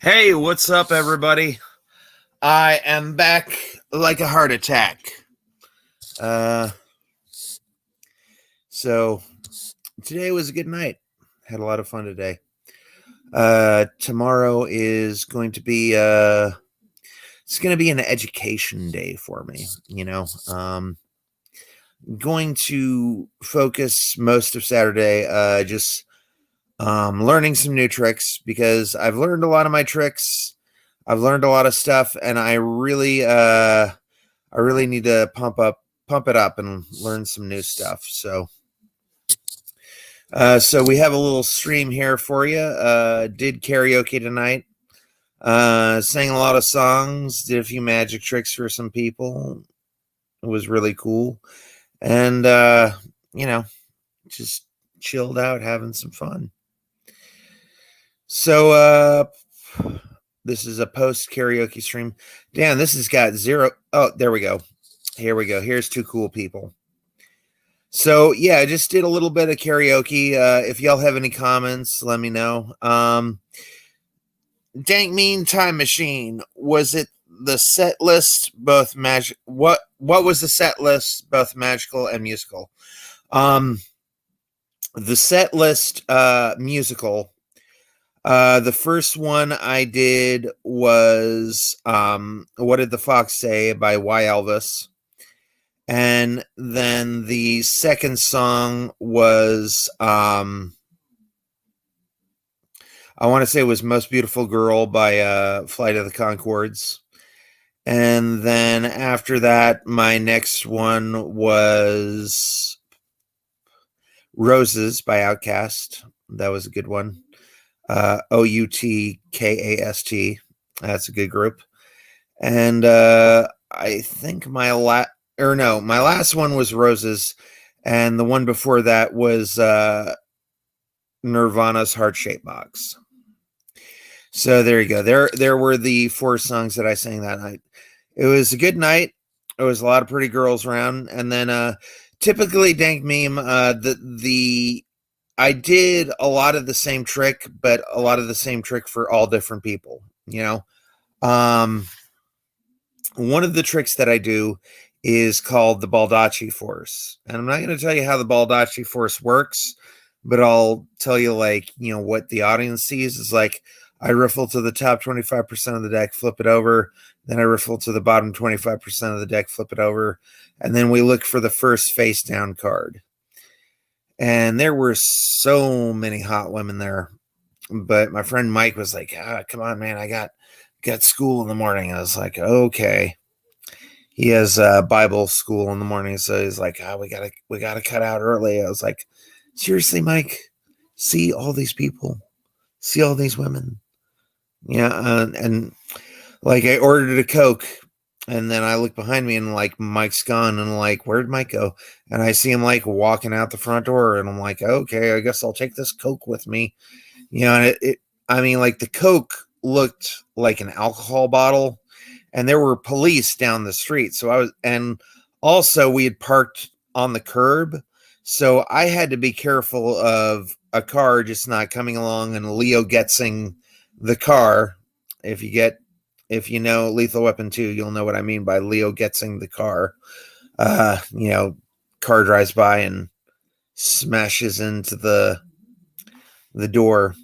Hey, what's up, everybody? I am back like a heart attack. Uh, so today was a good night. Had a lot of fun today. Tomorrow is going to be it's going to be an education day for me. Going to focus most of Saturday just learning some new tricks because I've learned a lot of my tricks. I've learned a lot of stuff, and I really need to pump it up and learn some new stuff. So we have a little stream here for you. Did karaoke tonight. Sang a lot of songs. Did a few magic tricks for some people. It was really cool, and just chilled out, having some fun. So this is a post karaoke stream. Damn, this has got zero. Oh, there we go. Here we go. Here's two cool people. So yeah, I just did a little bit of karaoke. If y'all have any comments, let me know. Dank Mean Time Machine. Was it the set list both magic? What was the set list both magical and musical? The set list musical. The first one I did was What Did the Fox Say by Y Elvis. And then the second song was I want to say it was Most Beautiful Girl by Flight of the Conchords. And then after that, my next one was Roses by Outkast. That was a good one. Outkast. That's a good group. And I think my last one was Roses, and the one before that was Nirvana's Heart-Shaped Box. So there you go. There were the four songs that I sang that night. It was a good night. There was a lot of pretty girls around, and then typically Dank Meme, I did a lot of the same trick, but a lot of the same trick for all different people. One of the tricks that I do is called the Baldacci Force. And I'm not going to tell you how the Baldacci Force works, but I'll tell you, what the audience sees is like, I riffle to the top 25% of the deck, flip it over. Then I riffle to the bottom 25% of the deck, flip it over. And then we look for the first face down card. And there were so many hot women there. But my friend Mike was like, come on, man, I got school in the morning. I was like, okay. He has Bible school in the morning, so he's like, we gotta cut out early. I was like, seriously, Mike? See all these people, see all these women, yeah. And I ordered a Coke, and then I look behind me, and Mike's gone, and where'd Mike go? And I see him walking out the front door, and I'm like, okay, I guess I'll take this Coke with me, And the Coke looked like an alcohol bottle. And there were police down the street. And also we had parked on the curb. So I had to be careful of a car just not coming along and Leo Getzing the car. If you know Lethal Weapon 2, you'll know what I mean by Leo Getzing the car. Car drives by and smashes into the door.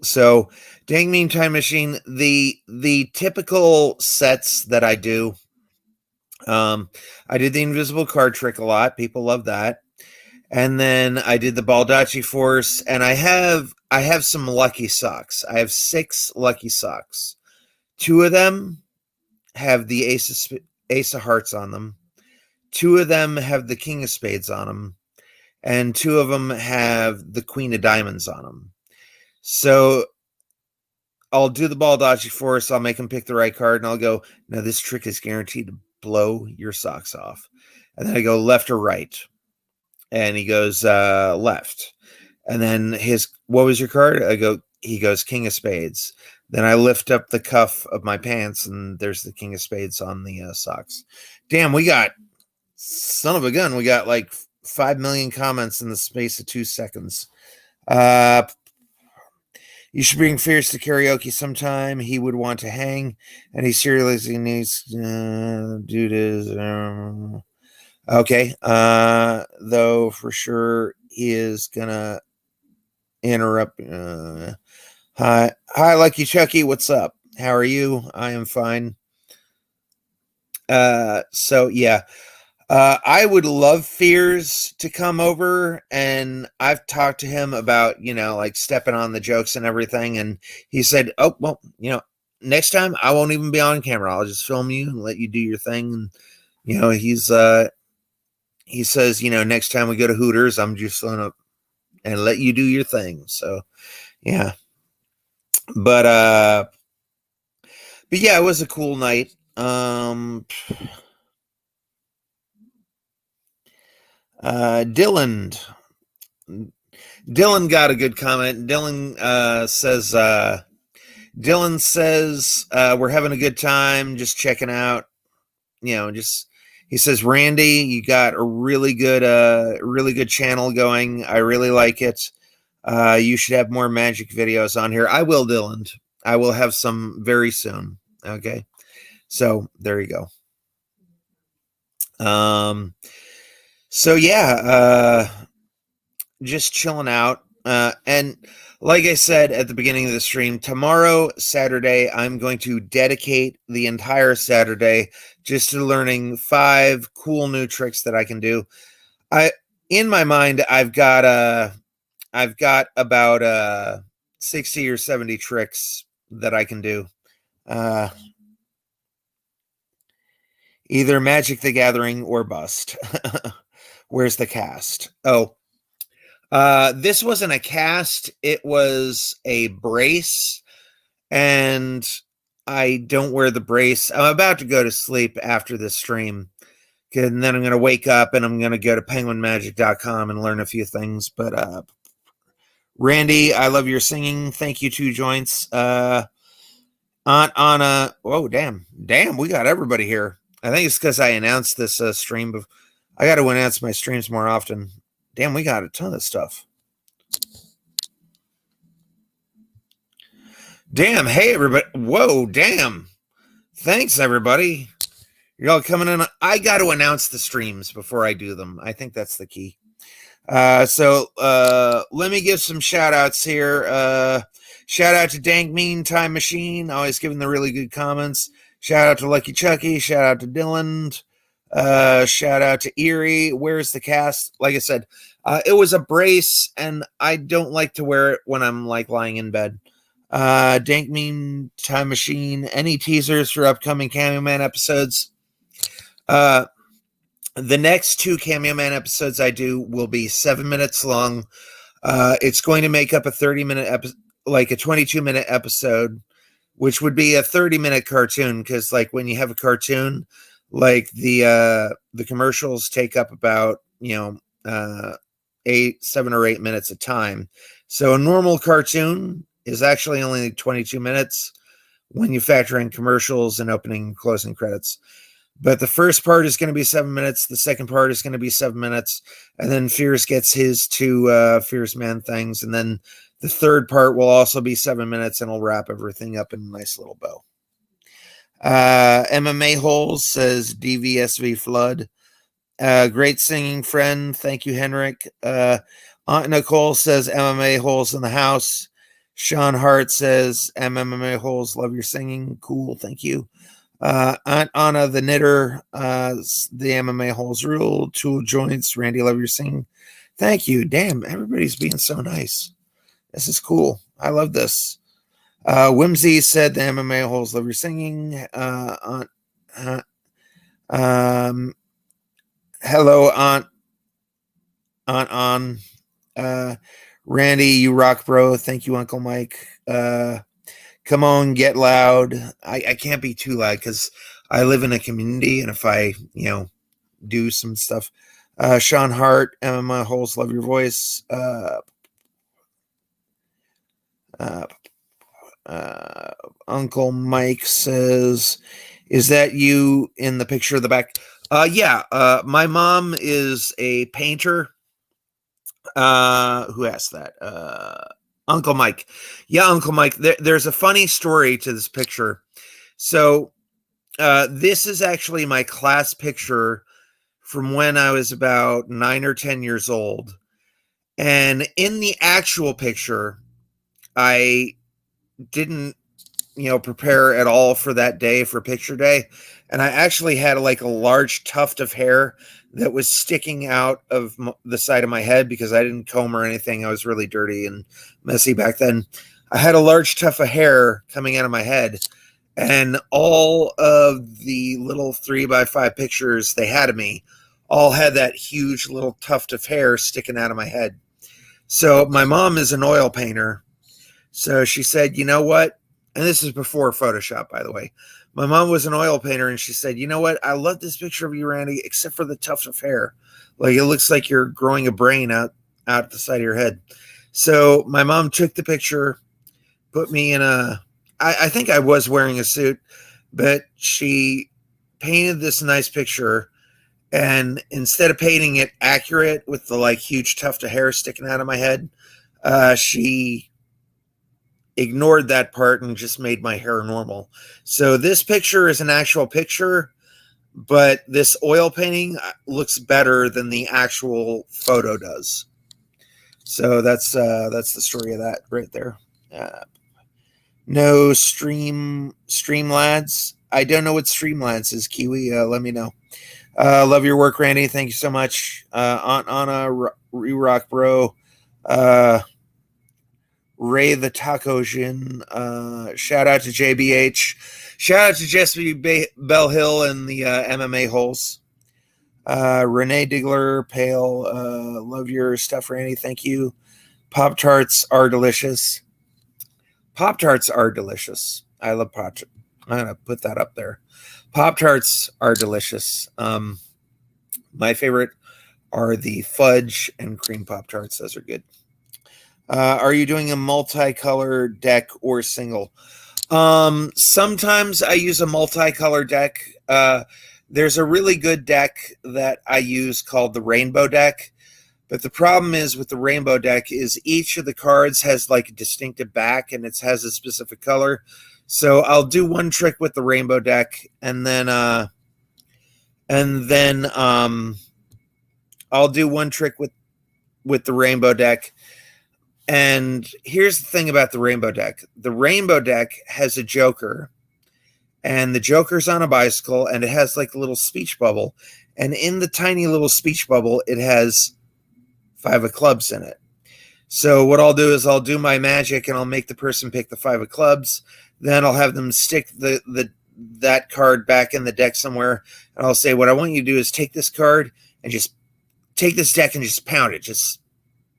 So, Dang Mean Time Machine, the typical sets that I do, I did the invisible card trick a lot. People love that. And then I did the Baldacci Force, and I have some lucky socks. I have 6 lucky socks. 2 of them have the Ace of Hearts on them. 2 of them have the King of Spades on them. And 2 of them have the Queen of Diamonds on them. So I'll do the Baldacci Force. I'll make him pick the right card, and I'll go, now this trick is guaranteed to blow your socks off. And then I go left or right. And he goes left. And then what was your card? He goes King of Spades. Then I lift up the cuff of my pants, and there's the King of Spades on the socks. Damn, we got, son of a gun, we got 5 million comments in the space of 2 seconds. You should bring Fierce to karaoke sometime. He would want to hang, and he seriously needs to do this. Okay. Though for sure he is gonna interrupt. Hi, Lucky Chucky. What's up? How are you? I am fine. So yeah. I would love Fears to come over, and I've talked to him about, like stepping on the jokes and everything. And he said, oh, well, next time I won't even be on camera. I'll just film you and let you do your thing. And, he says, next time we go to Hooters, I'm just going to and let you do your thing. So, yeah. But yeah, it was a cool night. Dylan got a good comment. Dylan says we're having a good time, just checking out, he says, Randy, you got a really good channel going. I really like it. You should have more magic videos on here. I will, Dylan. I will have some very soon. Okay. So there you go. So yeah, just chilling out. And like I said at the beginning of the stream, tomorrow, Saturday, I'm going to dedicate the entire Saturday just to learning 5 cool new tricks that I can do. In my mind, I've got about 60 or 70 tricks that I can do. Either Magic the Gathering or bust. Where's the cast? Oh, this wasn't a cast. It was a brace, and I don't wear the brace. I'm about to go to sleep after this stream, and then I'm going to wake up and I'm going to go to penguinmagic.com and learn a few things. But Randy, I love your singing. Thank you, 2 joints. Aunt Anna. Oh, damn, we got everybody here. I think it's because I announced this stream. I got to announce my streams more often. Damn, we got a ton of stuff. Damn, hey, everybody. Whoa, damn. Thanks, everybody. You're all coming in. I got to announce the streams before I do them. I think that's the key. So let me give some shout outs here. Shout out to Dank Mean Time Machine, always giving the really good comments. Shout out to Lucky Chucky. Shout out to Dylan. Shout out to Erie. Where's the cast? Like I said, it was a brace, and I don't like to wear it when I'm like lying in bed. Dank Mean Time Machine. Any teasers for upcoming Cameo Man episodes? The next 2 Cameo Man episodes I do will be 7 minutes long. It's going to make up a 30-minute episode, like a 22-minute episode, which would be a 30-minute cartoon. Because like when you have a cartoon, like the commercials take up about 7 or 8 minutes of time. So a normal cartoon is actually only 22 minutes when you factor in commercials and opening and closing credits. But the first part is going to be 7 minutes. The second part is going to be 7 minutes. And then Fierce gets his 2 Fierce Man things. And then the third part will also be 7 minutes, and it'll wrap everything up in a nice little bow. MMA Holes says DVSV Flood. Great singing friend. Thank you, Henrik. Aunt Nicole says MMA Holes in the house. Sean Hart says MMA Holes, love your singing. Cool, thank you. Aunt Anna the Knitter, the MMA Holes rule. 2 joints. Randy, love your singing. Thank you. Damn, everybody's being so nice. This is cool. I love this. Whimsy said the MMA Holes, love your singing. Hello, Aunt Randy, you rock, bro. Thank you, Uncle Mike. Come on, get loud. I can't be too loud because I live in a community, and if I, do some stuff. Sean Hart, MMA Holes, love your voice. Uncle Mike says, is that you in the picture of the back? Yeah. My mom is a painter. Who asked that? Uncle Mike. Yeah, Uncle Mike. There's a funny story to this picture. So this is actually my class picture from when I was about 9 or 10 years old. And in the actual picture, I didn't, prepare at all for that day, for picture day. And I actually had like a large tuft of hair that was sticking out of the side of my head because I didn't comb or anything. I was really dirty and messy back then. I had a large tuft of hair coming out of my head, and all of the little 3x5 pictures they had of me all had that huge little tuft of hair sticking out of my head. So my mom is an oil painter. So she said, you know what? And this is before Photoshop, by the way. My mom was an oil painter, and she said, you know what? I love this picture of you, Randy, except for the tuft of hair. Like, it looks like you're growing a brain out the side of your head. So my mom took the picture, put me in I think I was wearing a suit, but she painted this nice picture. And instead of painting it accurate with the like huge tuft of hair sticking out of my head, she ignored that part and just made my hair normal. So this picture is an actual picture, but this oil painting looks better than the actual photo does. So that's the story of that right there. No Streamlads. I don't know what Streamlads is. Kiwi, let me know. Love your work, Randy. Thank you so much. Aunt Anna, Re-Rock Bro, Ray the Taco Jin. Shout out to JBH. Shout out to Jesse Bell Hill and the MMA holes. Renee Diggler, Pale. Love your stuff, Randy. Thank you. Pop Tarts are delicious. Pop Tarts are delicious. I love Pop Tarts. I'm going to put that up there. Pop Tarts are delicious. My favorite are the fudge and cream Pop Tarts. Those are good. Are you doing a multicolor deck or single? Sometimes I use a multicolor deck. There's a really good deck that I use called the Rainbow deck. But the problem is with the Rainbow deck is each of the cards has like a distinctive back, and it has a specific color. So I'll do one trick with the Rainbow deck, and then I'll do one trick with the Rainbow deck. And here's the thing about the Rainbow deck. The Rainbow deck has a Joker, and the Joker's on a bicycle, and it has like a little speech bubble. And in the tiny little speech bubble, it has 5 of clubs in it. So what I'll do is I'll do my magic, and I'll make the person pick the 5 of clubs. Then I'll have them stick that card back in the deck somewhere, and I'll say, what I want you to do is take this card and just take this deck and just pound it. Just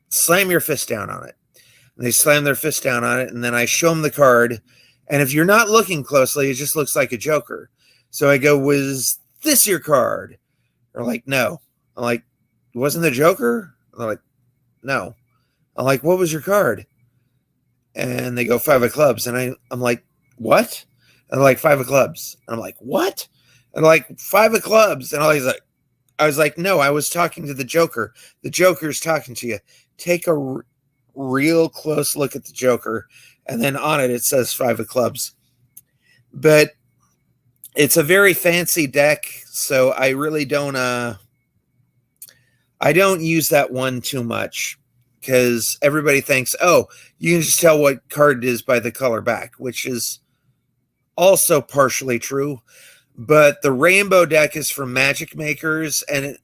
slam your fist down on it. And they slam their fist down on it, and then I show them the card. And if you're not looking closely, it just looks like a Joker. So I go, was this your card? They're like, no. I'm like, wasn't the Joker? They're like, no. I'm like, what was your card? And they go, 5 of clubs. And I'm like, what? And they're like, 5 of clubs. And I'm like, what? And they're like, 5 of clubs. And I was like, no, I was talking to the Joker. The Joker's talking to you. Take a real close look at the Joker. And then on it says 5 of clubs. But it's a very fancy deck. So I really don't use that one too much, because everybody thinks, oh, you can just tell what card it is by the color back, which is also partially true. But the Rainbow deck is for magic makers, and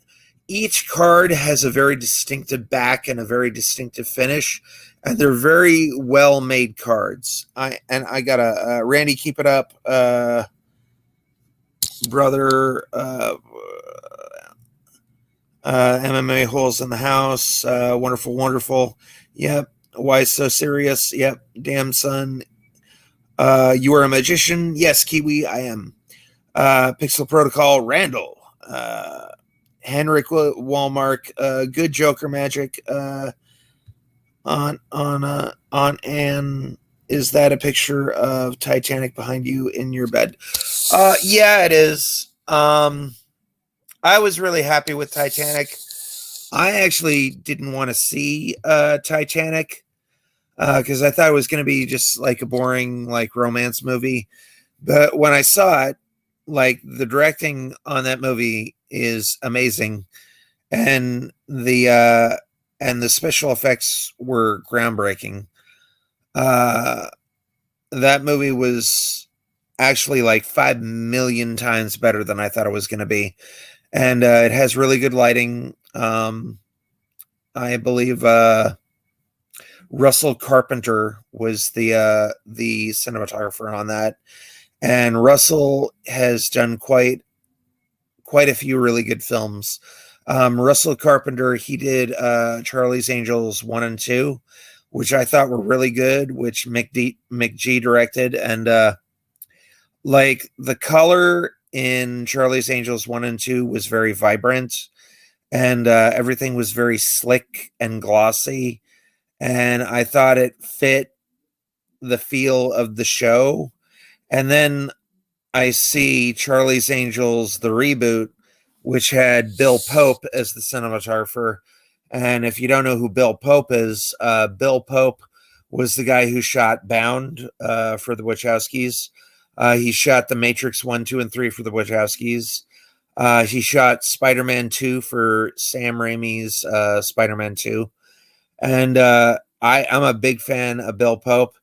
each card has a very distinctive back and a very distinctive finish, and they're very well-made cards. I got Randy, keep it up, brother. MMA holes in the house. Wonderful, wonderful. Yep. Why so serious? Yep. Damn, son. You are a magician. Yes, Kiwi, I am. Pixel Protocol, Randall. Henrik Walmark. Good Joker magic. On Anne. Is that a picture of Titanic behind you in your bed? Yeah, it is. I was really happy with Titanic. I actually didn't want to see Titanic. because I thought it was going to be just like a boring like romance movie. But when I saw it, like the directing on that movie is amazing, and the special effects were groundbreaking. Uh, that movie was actually like 5 million times better than I thought it was going to be, and it has really good lighting. I believe Russell Carpenter was the cinematographer on that, and Russell has done quite a few really good films. Russell Carpenter, he did Charlie's Angels 1 and 2, which I thought were really good, which McG directed. And like the color in Charlie's Angels 1 and 2 was very vibrant, and everything was very slick and glossy. And I thought it fit the feel of the show. And then I see Charlie's Angels, the reboot, which had Bill Pope as the cinematographer. And if you don't know who Bill Pope is, Bill Pope was the guy who shot Bound for the Wachowskis. He shot The Matrix 1, 2, and 3 for the Wachowskis. He shot Spider-Man 2 for Sam Raimi's Spider-Man 2. And I'm a big fan of Bill Pope.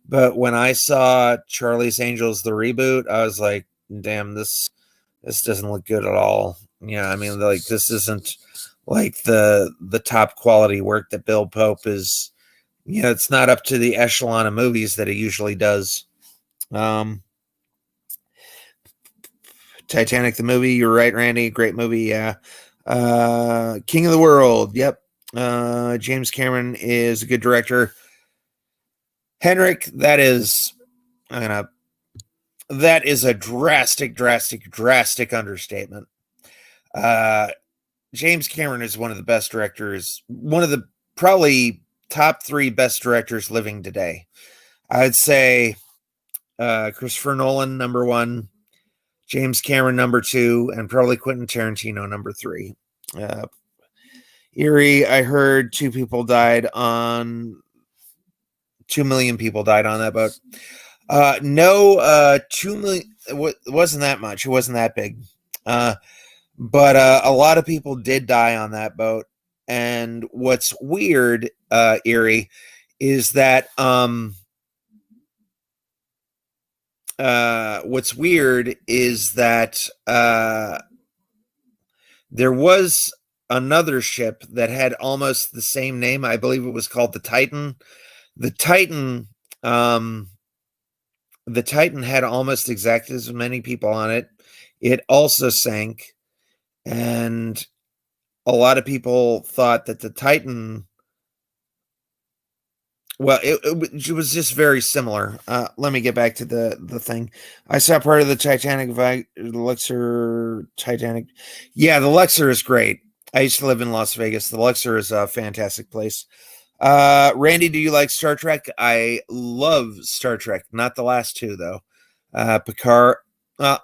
But when I saw Charlie's Angels, the reboot, I was like, damn, this doesn't look good at all. Yeah, I mean, like, this isn't like the top quality work that Bill Pope is. You know, it's not up to the echelon of movies that he usually does. Titanic, the movie, you're right, Randy. Great movie, yeah. King of the World, yep. James Cameron is a good director. Henrik, that is a drastic understatement. James Cameron is one of the best directors, one of the probably top 3 best directors living today. I'd say Christopher Nolan, number 1, James Cameron, number 2, and probably Quentin Tarantino, number 3. Erie, I heard 2 million people died on that boat. No, 2 million, it wasn't that much. It wasn't that big. But a lot of people did die on that boat. And what's weird, Erie, is that there was another ship that had almost the same name. I believe it was called the Titan. The Titan had almost exactly as many people on it. It also sank, and a lot of people thought that the Titan, well, it was just very similar. Let me get back to the thing. I saw part of the Titanic, the Luxor Titanic. Yeah, the Luxor is great. I used to live in Las Vegas. The Luxor is a fantastic place. Randy, do you like Star Trek? I love Star Trek. Not the last 2 though. Picard. I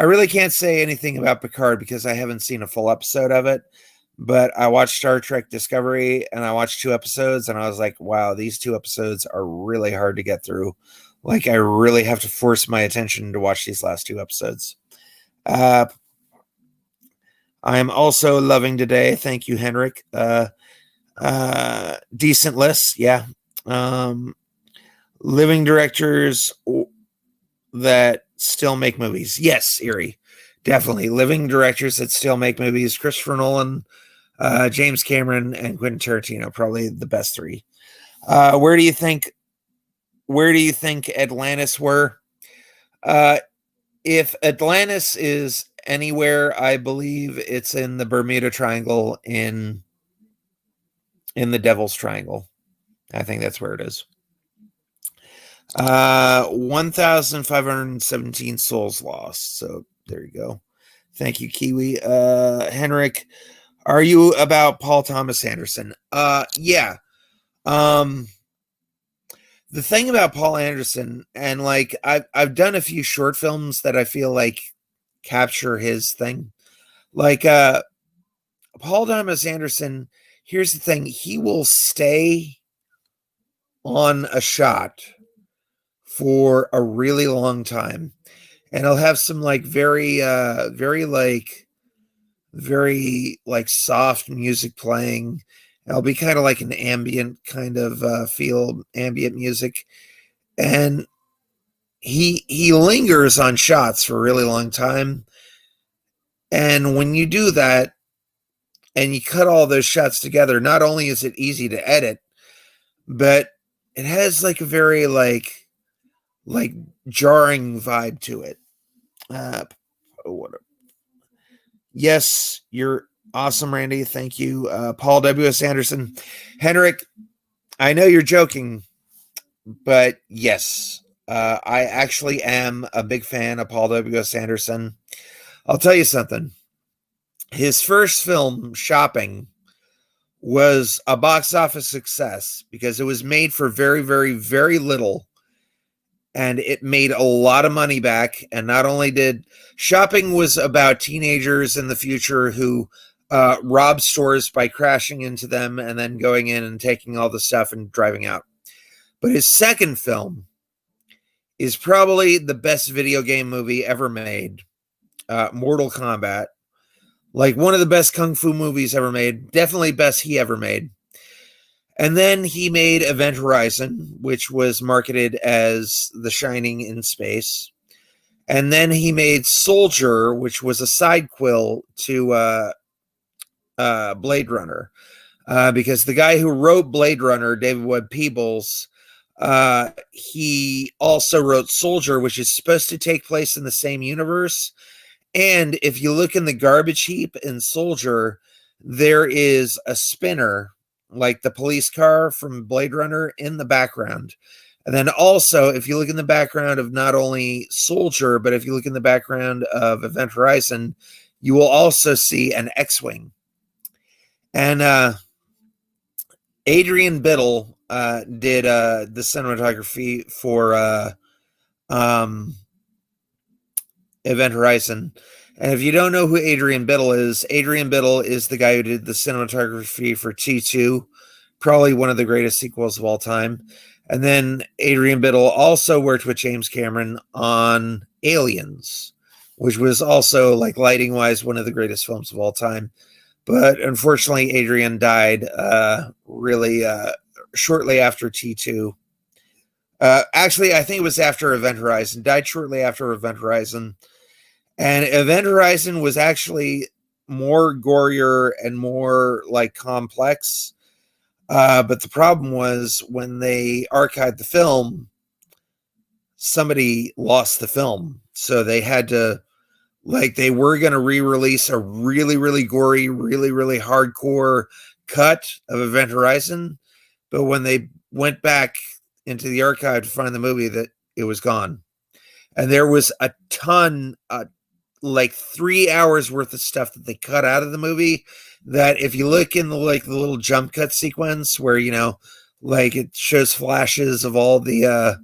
really can't say anything about Picard because I haven't seen a full episode of it. But I watched Star Trek Discovery and I watched 2 episodes and I was like, wow, these 2 episodes are really hard to get through. Like, I really have to force my attention to watch these last 2 episodes. I am also loving today. Thank you, Henrik. Decent list, yeah. Living directors that still make movies. Yes, Erie. Definitely. Living directors that still make movies. Christopher Nolan, James Cameron, and Quentin Tarantino, probably the best 3. Where do you think Atlantis were? If Atlantis is anywhere, I believe it's in the Bermuda Triangle in the Devil's Triangle. I think that's where it is. 1,517 souls lost. So there you go. Thank you, Kiwi. Henrik, are you about Paul Thomas Anderson? Yeah. The thing about Paul Anderson, and like I've done a few short films that I feel like capture his thing. Like Paul Thomas Anderson, here's the thing, he will stay on a shot for a really long time. And I'll have some like very like soft music playing. It'll be kind of like an ambient kind of feel, ambient music. And he lingers on shots for a really long time. And when you do that and you cut all those shots together, not only is it easy to edit, but it has like a very like jarring vibe to it. What Yes, you're awesome, Randy. Thank you. Paul W.S. Anderson. Henrik, I know you're joking, but yes, I actually am a big fan of Paul W.S. Anderson. I'll tell you something. His first film, Shopping, was a box office success because it was made for very, very, very little. And it made a lot of money back. And not only did Shopping was about teenagers in the future who rob stores by crashing into them and then going in and taking all the stuff and driving out. But his second film is probably the best video game movie ever made, Mortal Kombat. Like one of the best kung fu movies ever made. Definitely best he ever made. And then he made Event Horizon, which was marketed as The Shining in space. And then he made Soldier, which was a sidequel to Blade Runner. Because the guy who wrote Blade Runner, David Webb Peebles, he also wrote Soldier, which is supposed to take place in the same universe. And if you look in the garbage heap in Soldier, there is a spinner, like the police car from Blade Runner, in the background. And then also, if you look in the background of not only Soldier, but if you look in the background of Event Horizon, you will also see an X-Wing. And Adrian Biddle did the cinematography for Event Horizon. And if you don't know who Adrian Biddle is the guy who did the cinematography for T2, probably one of the greatest sequels of all time. And then Adrian Biddle also worked with James Cameron on Aliens, which was also, like, lighting-wise, one of the greatest films of all time. But unfortunately, Adrian died really shortly after T2. Actually, I think it was after Event Horizon. Died shortly after Event Horizon. And Event Horizon was actually more gorier and more like complex. But the problem was when they archived the film, somebody lost the film. So they had to, like, they were going to re-release a really, really gory, really, really hardcore cut of Event Horizon. But when they went back into the archive to find the movie, that it was gone. And there was a ton, like 3 hours worth of stuff that they cut out of the movie, that if you look in the little jump cut sequence where, you know, like it shows flashes of all the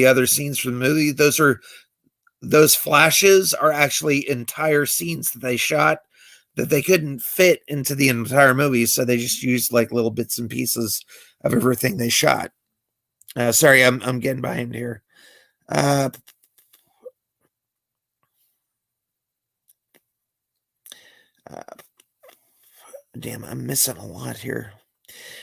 other scenes from the movie, those flashes are actually entire scenes that they shot that they couldn't fit into the entire movie, so they just used like little bits and pieces of everything they shot. Sorry, I'm getting behind here. Damn, I'm missing a lot here.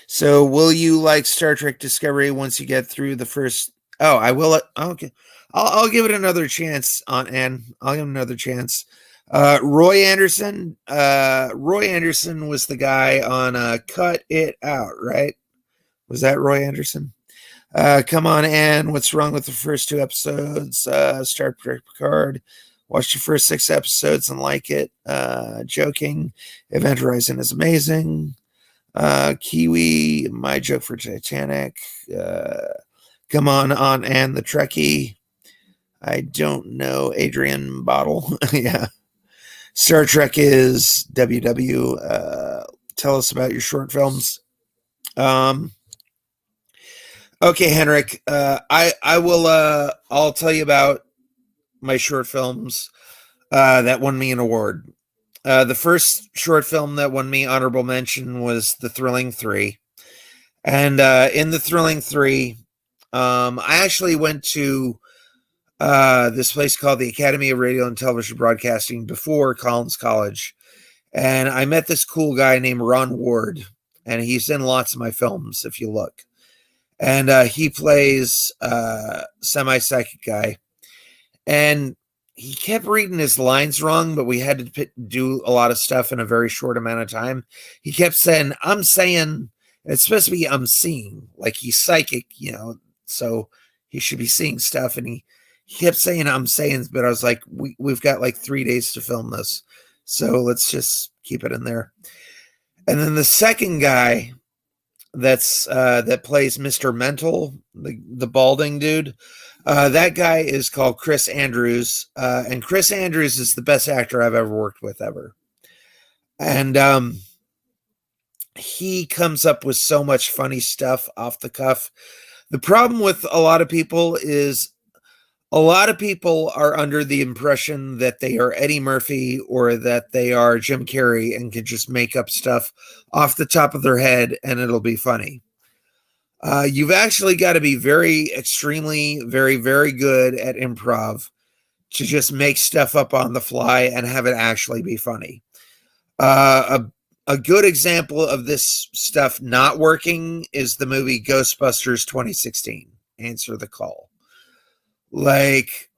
So, will you like Star Trek Discovery once you get through the first? Oh, I will. Okay, I'll give it another chance. I'll give it another chance. Roy Anderson. Roy Anderson was the guy on Cut It Out, right? Was that Roy Anderson? Come on, Ann. What's wrong with the first 2 episodes? Star Trek Picard. Watch the first 6 episodes and like it. Joking. Event Horizon is amazing. Kiwi, my joke for Titanic. Come on, Ann the Trekkie. I don't know. Adrian Bottle. Yeah. Star Trek is WW. Tell us about your short films. Okay, Henrik. I will. I'll tell you about my short films that won me an award. The first short film that won me honorable mention was The Thrilling 3. And in the Thrilling 3, I actually went to this place called the Academy of Radio and Television Broadcasting before Collins College. And I met this cool guy named Ron Ward, and he's in lots of my films, if you look. And he plays semi-psychic guy. And he kept reading his lines wrong, but we had to do a lot of stuff in a very short amount of time. He kept saying, I'm saying, it's supposed to be I'm seeing, like he's psychic, so he should be seeing stuff. And he kept saying, I'm saying, but I was like, we've got like 3 days to film this. So let's just keep it in there. And then the second guy that plays Mr. Mental, the balding dude, that guy is called Chris Andrews. And Chris Andrews is the best actor I've ever worked with ever. And he comes up with so much funny stuff off the cuff. The problem with a lot of people is a lot of people are under the impression that they are Eddie Murphy or that they are Jim Carrey and can just make up stuff off the top of their head and it'll be funny. You've actually got to be extremely, very, very good at improv to just make stuff up on the fly and have it actually be funny. A good example of this stuff not working is the movie Ghostbusters 2016, Answer the Call. Like,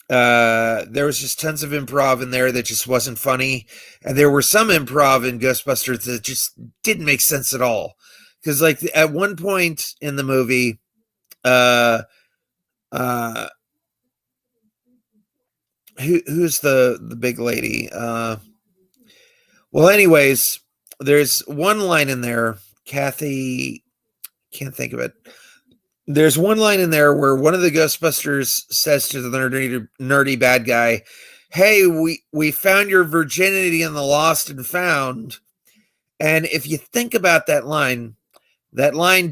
there was just tons of improv in there that just wasn't funny. And there were some improv in Ghostbusters that just didn't make sense at all. Because, like, at one point in the movie, who's the big lady? Well, anyways, there's one line in there, Kathy, can't think of it. There's one line in there where one of the Ghostbusters says to the nerdy bad guy, hey, we found your virginity in the Lost and Found. And if you think about that line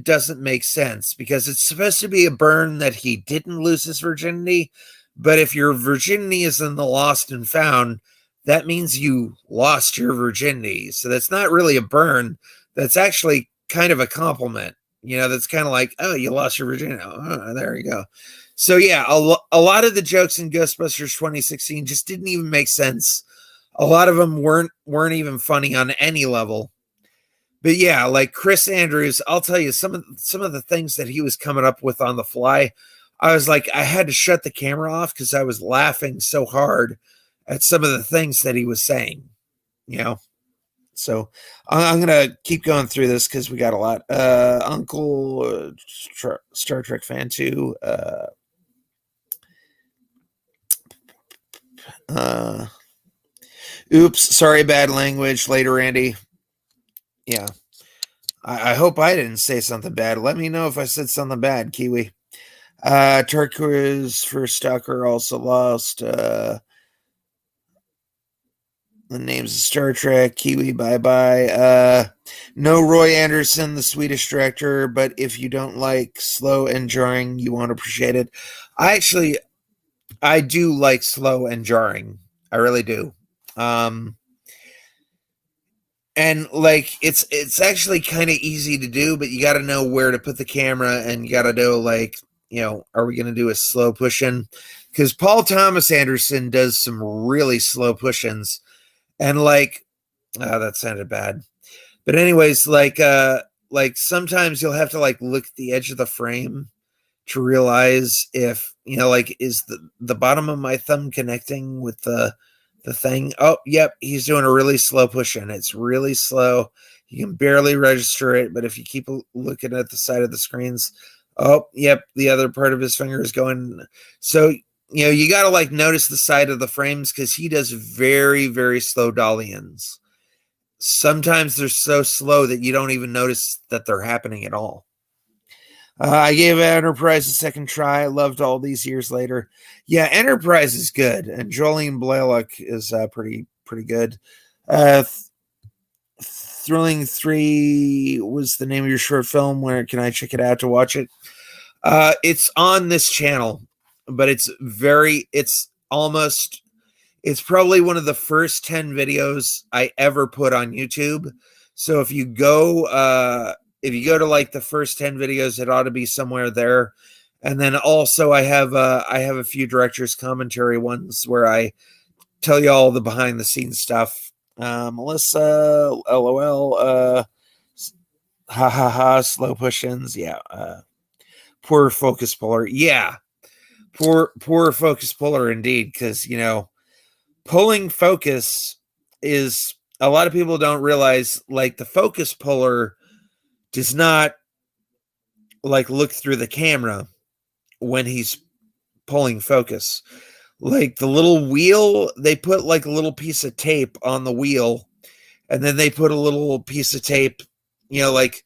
doesn't make sense because it's supposed to be a burn that he didn't lose his virginity. But if your virginity is in the Lost and Found, that means you lost your virginity. So that's not really a burn. That's actually kind of a compliment. That's kind of like, oh, you lost your virginity. Oh, there you go. So, yeah, a lot of the jokes in Ghostbusters 2016 just didn't even make sense. A lot of them weren't even funny on any level. But, yeah, like Chris Andrews, I'll tell you, some of the things that he was coming up with on the fly, I was like, I had to shut the camera off because I was laughing so hard at some of the things that he was saying, So I'm going to keep going through this because we got a lot. Uncle, Star Trek fan too. Oops, sorry, bad language. Later, Andy. Yeah. I hope I didn't say something bad. Let me know if I said something bad, Kiwi. Turquoise for Stalker also lost. The names of Star Trek, Kiwi, bye-bye. No Roy Anderson, the Swedish director, but if you don't like slow and jarring, you won't appreciate it. I do like slow and jarring. I really do. And like it's actually kind of easy to do, but you got to know where to put the camera and you got to know like, are we going to do a slow push-in? Because Paul Thomas Anderson does some really slow push-ins. And like, that sounded bad. But anyways, like sometimes you'll have to like look at the edge of the frame to realize if, like, is the bottom of my thumb connecting with the thing? Oh, yep. He's doing a really slow push in. It's really slow. You can barely register it. But if you keep looking at the side of the screens, oh, yep. The other part of his finger is going. So, you got to like notice the side of the frames because he does very, very slow dolly-ins. Sometimes they're so slow that you don't even notice that they're happening at all. I gave Enterprise a second try. I loved all these years later. Yeah, Enterprise is good. And Jolene Blalock is pretty good. Thrilling 3 was the name of your short film. Where can I check it out to watch it? It's on this channel. But it's probably one of the first 10 videos I ever put on YouTube. So if you go if you go to like the first 10 videos, it ought to be somewhere there. And then also I have a few director's commentary ones where I tell you all the behind the scenes stuff. Melissa, LOL, ha ha ha, slow push-ins. Yeah. Poor focus puller. Yeah. Poor focus puller indeed. Cause pulling focus is, a lot of people don't realize, like, the focus puller does not like look through the camera when he's pulling focus. Like the little wheel, they put like a little piece of tape on the wheel, and then they put a little piece of tape, like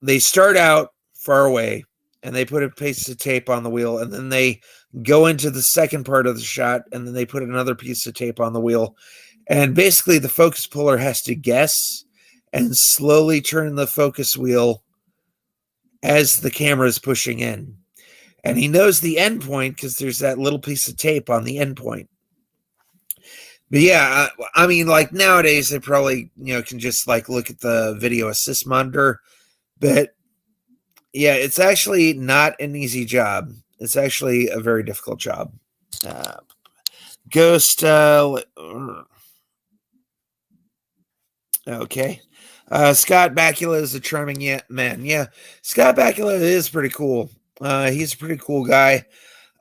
they start out far away and they put a piece of tape on the wheel, and then they go into the second part of the shot and then they put another piece of tape on the wheel. And basically the focus puller has to guess and slowly turn the focus wheel as the camera is pushing in. And he knows the end point because there's that little piece of tape on the end point. But yeah, I mean, like nowadays they probably, can just like look at the video assist monitor. But yeah, it's actually not an easy job. It's actually a very difficult job. Ghost, okay. Scott Bakula is a charming man. Yeah, Scott Bakula is pretty cool. He's a pretty cool guy.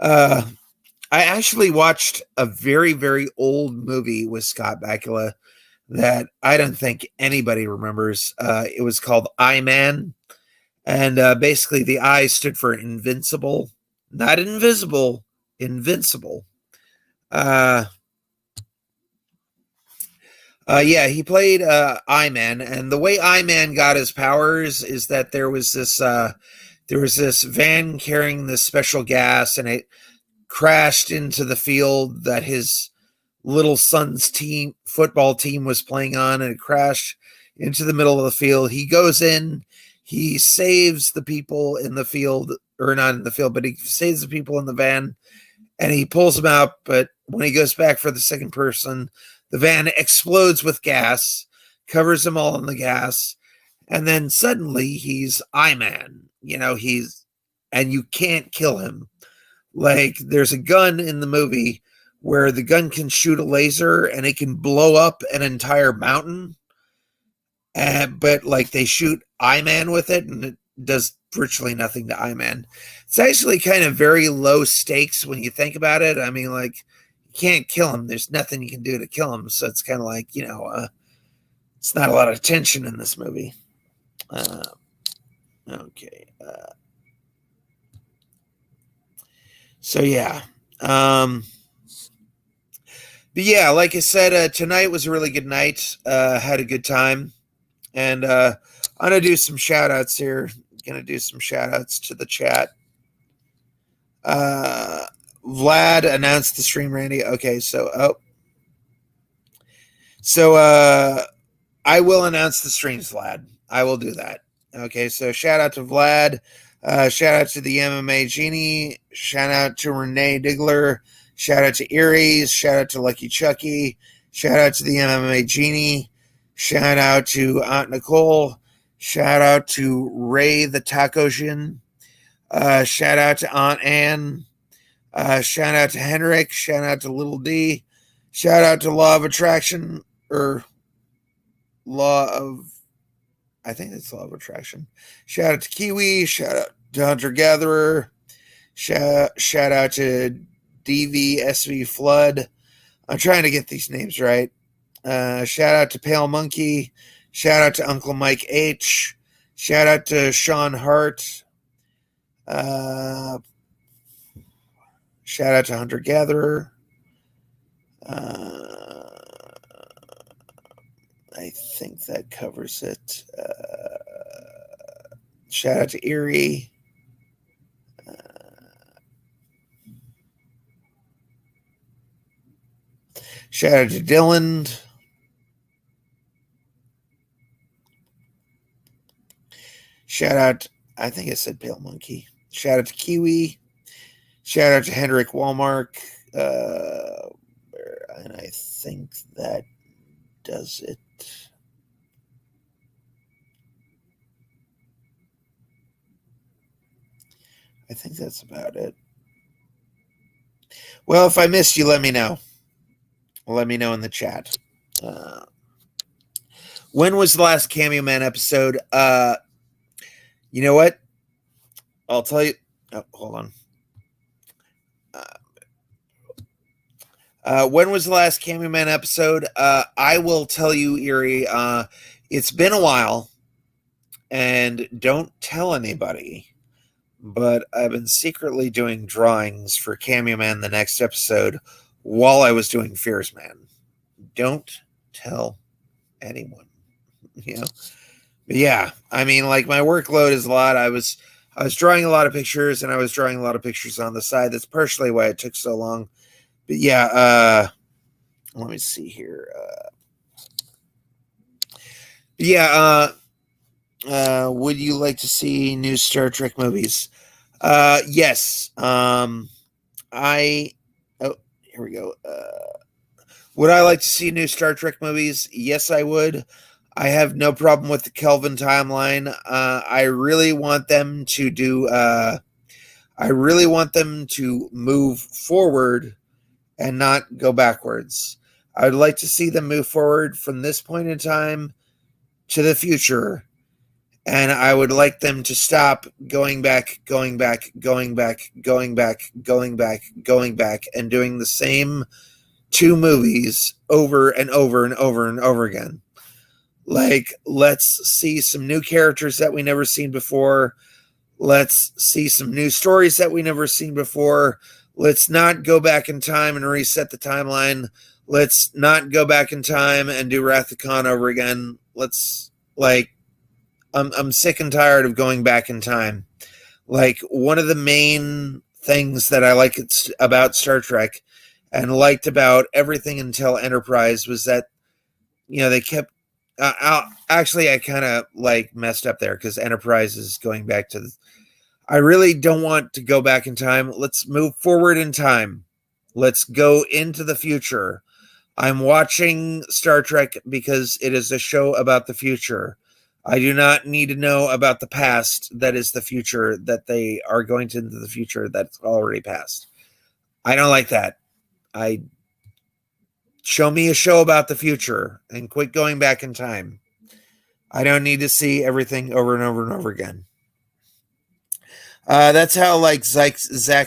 I actually watched a very, very old movie with Scott Bakula that I don't think anybody remembers. It was called I Man. And basically, the I stood for invincible, not invisible, invincible. Yeah, he played I-Man, and the way I-Man got his powers is that there was this van carrying this special gas, and it crashed into the field that his little son's football team was playing on, and it crashed into the middle of the field. He goes in, he saves the people in the field, or not in the field, but he saves the people in the van, and he pulls them out. But when he goes back for the second person, the van explodes with gas, covers them all in the gas, and then suddenly he's I-Man. And you can't kill him. Like, there's a gun in the movie where the gun can shoot a laser and it can blow up an entire mountain. But like they shoot I-Man with it and it does virtually nothing to I-Man. It's actually kind of very low stakes when you think about it. I mean, like, you can't kill him. There's nothing you can do to kill him. So it's kind of like, it's not a lot of tension in this movie. Okay. So yeah. But yeah, like I said, tonight was a really good night. Had a good time. And I'm going to do some shout outs here. Going to do some shout outs to the chat. Vlad announced the stream, Randy. Okay, so I will announce the streams, Vlad. I will do that. Okay, so shout out to Vlad. Shout out to the MMA Genie. Shout out to Renee Diggler. Shout out to Eries. Shout out to Lucky Chucky. Shout out to the MMA Genie. Shout out to Aunt Nicole. Shout out to Ray the Taco Jin. Shout out to Aunt Ann. Shout out to Henrik. Shout out to Little D. Shout out to Law of Attraction, or I think it's Law of Attraction. Shout out to Kiwi. Shout out to Hunter Gatherer. Shout out to DVSV Flood. I'm trying to get these names right. Shout out to Pale Monkey. Shout out to Uncle Mike H. Shout out to Sean Hart. Shout out to Hunter Gatherer. I think that covers it. Shout out to Erie. Shout out to Dylan. Shout out, I think I said Pale Monkey. Shout out to Kiwi. Shout out to Hendrik Walmark. And I think that does it. I think that's about it. Well, if I missed you, let me know. Let me know in the chat. When was the last Cameo Man episode? You know what? I'll tell you. Oh, hold on. When was the last Cameo Man episode? I will tell you, Erie. It's been a while, and don't tell anybody. But I've been secretly doing drawings for Cameo Man the next episode while I was doing Fears Man. Don't tell anyone. You know. But yeah, I mean, like, my workload is a lot. I was drawing a lot of pictures, and I was drawing a lot of pictures on the side. That's partially why it took so long. But yeah, let me see here. Would you like to see new Star Trek movies? Yes. Oh, here we go. Would I like to see new Star Trek movies? Yes, I would. I have no problem with the Kelvin timeline. I really want them to do. I really want them to move forward and not go backwards. I would like to see them move forward from this point in time to the future. And I would like them to stop going back, and doing the same two movies over and over and over and over again. Like, let's see some new characters that we never seen before. Let's see some new stories that we never seen before. Let's not go back in time and reset the timeline. Let's not go back in time and do Wrath of Khan over again. I'm sick and tired of going back in time. Like, one of the main things that I like about Star Trek and liked about everything until Enterprise was that, they kept. Actually, I kind of messed up there because Enterprise is going back to. I really don't want to go back in time. Let's move forward in time. Let's go into the future. I'm watching Star Trek because it is a show about the future. I do not need to know about the past that is the future, that they are going into the future that's already passed. I don't like that. Show me a show about the future and quit going back in time. I don't need to see everything over and over and over again. That's how Zack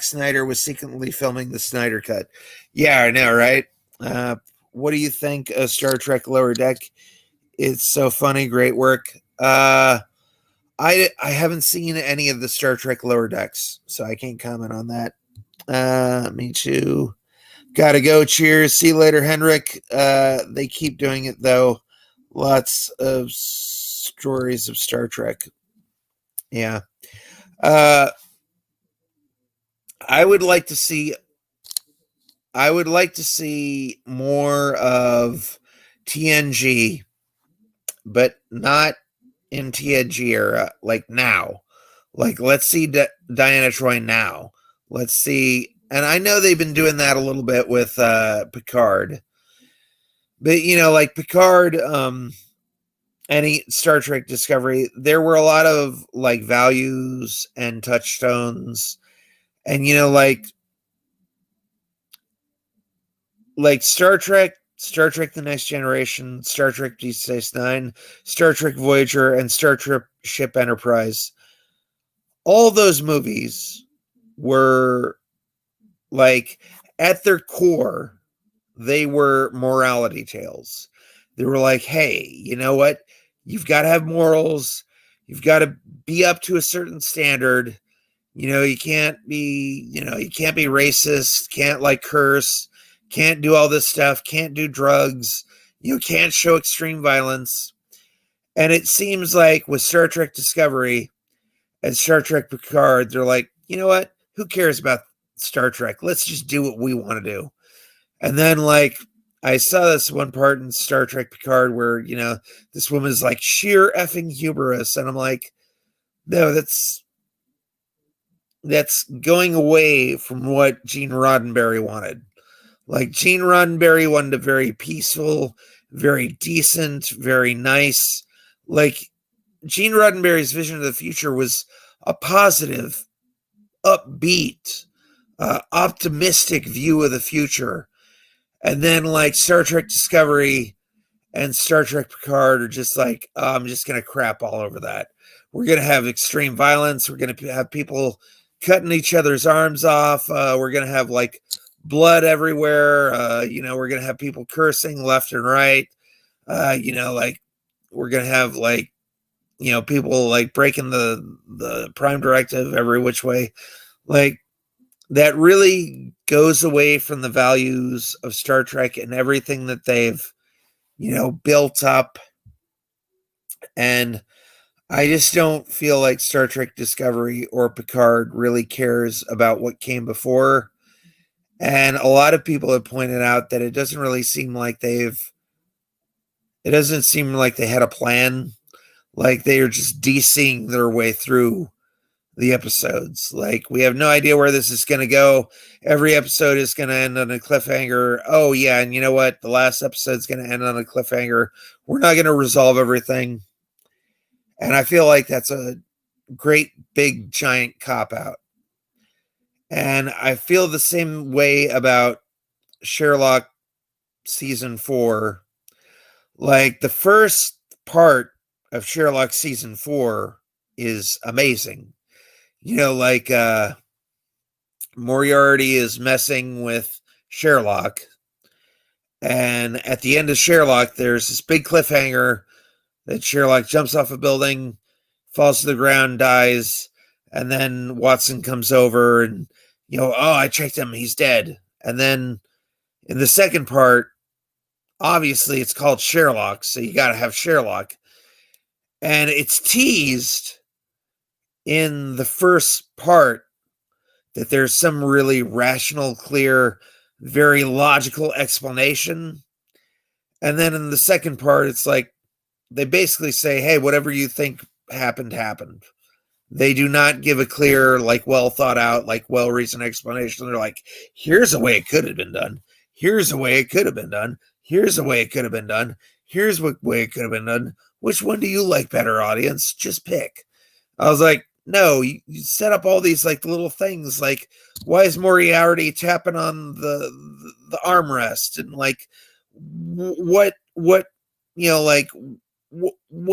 Snyder was secretly filming the Snyder Cut. Yeah, I know, right? What do you think of Star Trek Lower Deck? It's so funny, great work. I haven't seen any of the Star Trek Lower Decks, so I can't comment on that. Me too. Gotta go. Cheers. See you later, Henrik. They keep doing it though. Lots of stories of Star Trek. Yeah. I would like to see more of TNG, but not in TNG era, like now. Like, let's see Diana Troy now. Let's see. And I know they've been doing that a little bit with Picard. But, like Picard, any Star Trek Discovery, there were a lot of values and touchstones. And, like Star Trek The Next Generation, Star Trek Deep Space Nine, Star Trek Voyager, and Star Trek Ship Enterprise. All those movies were, at their core, they were morality tales. They were like, hey, you know what? You've got to have morals. You've got to be up to a certain standard. You can't be racist, can't curse, can't do all this stuff, can't do drugs, can't show extreme violence. And it seems like with Star Trek Discovery and Star Trek Picard, they're like, you know what? Who cares about Star Trek? Let's just do what we want to do. And then, I saw this one part in Star Trek Picard where, this woman is sheer effing hubris. And I'm like, no, that's going away from what Gene Roddenberry wanted. Gene Roddenberry wanted a very peaceful, very decent, very nice. Gene Roddenberry's vision of the future was a positive upbeat, optimistic view of the future. And then like Star Trek Discovery and Star Trek Picard are just like, I'm just going to crap all over that. We're going to have extreme violence. We're going to have people cutting each other's arms off. We're going to have like blood everywhere. We're going to have people cursing left and right. Like we're going to have like, people like breaking the prime directive every which way. Like that really goes away from the values of Star Trek and everything that they've, built up. And I just don't feel like Star Trek Discovery or Picard really cares about what came before. And a lot of people have pointed out that it doesn't seem like they had a plan. Like they are just DCing their way through the episodes. Like we have no idea where this is going to go. Every episode is going to end on a cliffhanger. Oh yeah, and you know what? The last episode is going to end on a cliffhanger. We're not going to resolve everything. And I feel like that's a great big giant cop out. And I feel the same way about Sherlock season 4. Like the first part of Sherlock season 4 is amazing. Moriarty is messing with Sherlock. And at the end of Sherlock, there's this big cliffhanger that Sherlock jumps off a building, falls to the ground, dies. And then Watson comes over and, I checked him. He's dead. And then in the second part, obviously it's called Sherlock. So you got to have Sherlock. And it's teased in the first part that there's some really rational, clear, very logical explanation. And then in the second part, it's like they basically say, hey, whatever you think happened, happened. They do not give a clear, like well thought out, like well-reasoned explanation. They're like, here's a way it could have been done. Here's a way it could have been done. Here's a way it could have been done. Here's what way it could have been done. Which one do you like better, audience? Just pick. I was like, no, you set up all these like little things. Like, why is Moriarty tapping on the armrest? And like, what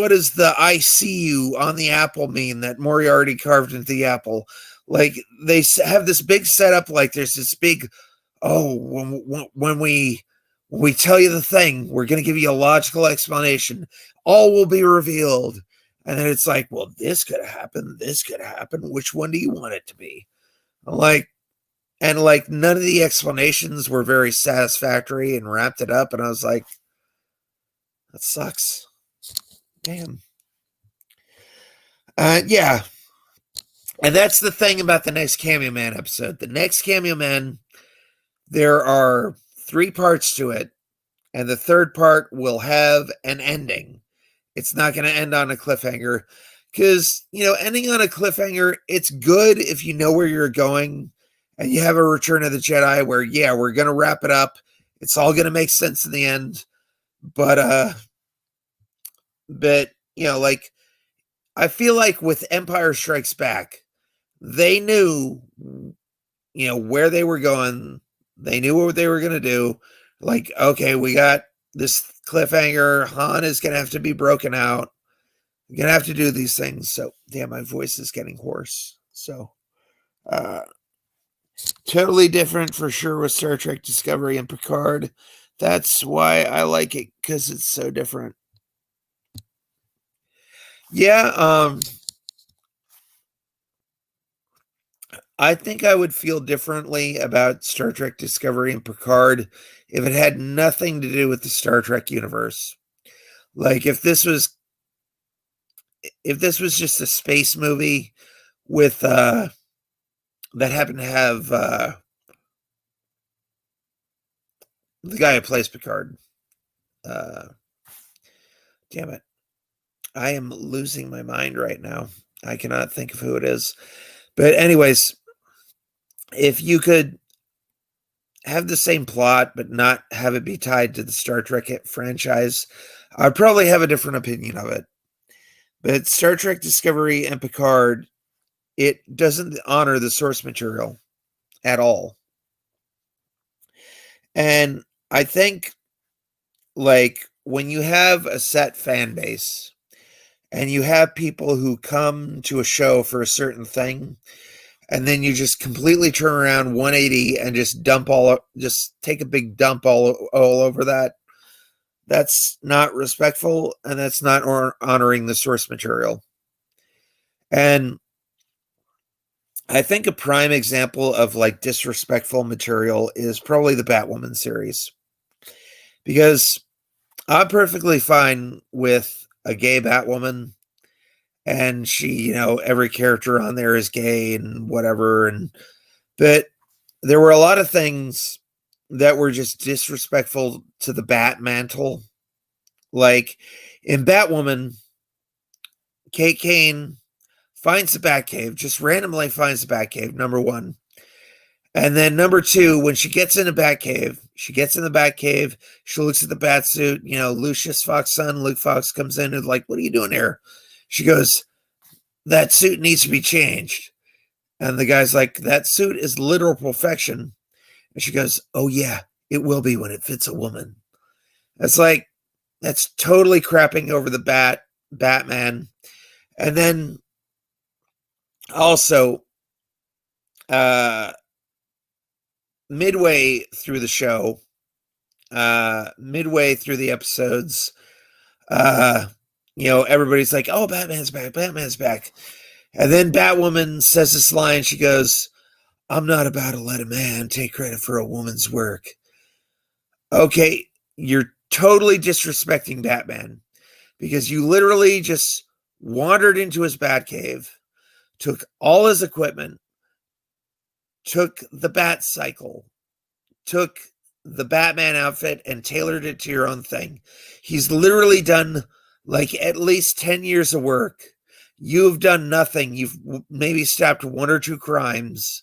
does the I see you on the apple mean that Moriarty carved into the apple? Like they have this big setup. Like there's this big, when we tell you the thing, we're going to give you a logical explanation. All will be revealed. And then it's like, well, this could happen. This could happen. Which one do you want it to be? Like none of the explanations were very satisfactory and wrapped it up. And I was like, that sucks. Damn. Yeah. And that's the thing about the next Cameo Man episode. The next Cameo Man, there are 3 parts to it. And the third part will have an ending. It's not going to end on a cliffhanger. Because, ending on a cliffhanger, it's good if you know where you're going. And you have a Return of the Jedi where, yeah, we're going to wrap it up. It's all going to make sense in the end. But I feel like with Empire Strikes Back, they knew, where they were going. They knew what they were going to do. Like, okay, we got this cliffhanger. Han is going to have to be broken out. We're going to have to do these things. So, damn, my voice is getting hoarse. So, totally different for sure with Star Trek Discovery and Picard. That's why I like it, because it's so different. Yeah, I think I would feel differently about Star Trek Discovery and Picard if it had nothing to do with the Star Trek universe. Like if this was just a space movie with that happened to have the guy who plays Picard. Damn it. I am losing my mind right now. I cannot think of who it is. But anyways, if you could have the same plot, but not have it be tied to the Star Trek franchise, I'd probably have a different opinion of it. But Star Trek Discovery and Picard it doesn't honor the source material at all. And I think, like, when you have a set fan base and you have people who come to a show for a certain thing, and then you just completely turn around 180 and just take a big dump all over that, that's not respectful, and that's not honoring the source material. And I think a prime example of like disrespectful material is probably the Batwoman series, because I'm perfectly fine with a gay Batwoman, and she, every character on there is gay and whatever, but there were a lot of things that were just disrespectful to the Bat mantle. Like in Batwoman, Kate Kane finds the Batcave, just randomly finds the Batcave, number one. And then number two, when she gets in the Batcave, she looks at the Batsuit, Lucius Fox's son, Luke Fox, comes in and like, what are you doing here? She goes, that suit needs to be changed. And the guy's like, that suit is literal perfection. And she goes, oh yeah, it will be when it fits a woman. It's like, that's totally crapping over the Batman. And then also, midway through the show, midway through the episodes, everybody's like, oh, Batman's back. And then Batwoman says this line. She goes, I'm not about to let a man take credit for a woman's work. Okay, you're totally disrespecting Batman, because you literally just wandered into his Batcave, took all his equipment, took the Bat Cycle, took the Batman outfit and tailored it to your own thing. He's literally done like at least 10 years of work. You've done nothing. You've maybe stopped one or two crimes.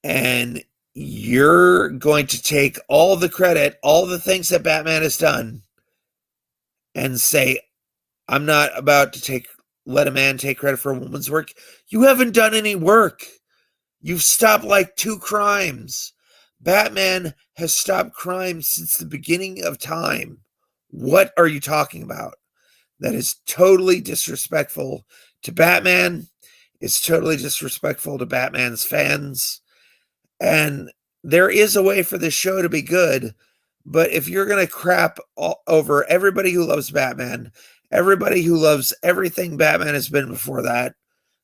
And you're going to take all the credit, all the things that Batman has done, and say, I'm not about to let a man take credit for a woman's work. You haven't done any work. You've stopped like 2 crimes. Batman has stopped crime since the beginning of time. What are you talking about? That is totally disrespectful to Batman. It's totally disrespectful to Batman's fans. And there is a way for this show to be good, but if you're going to crap over everybody who loves Batman, everybody who loves everything Batman has been before that,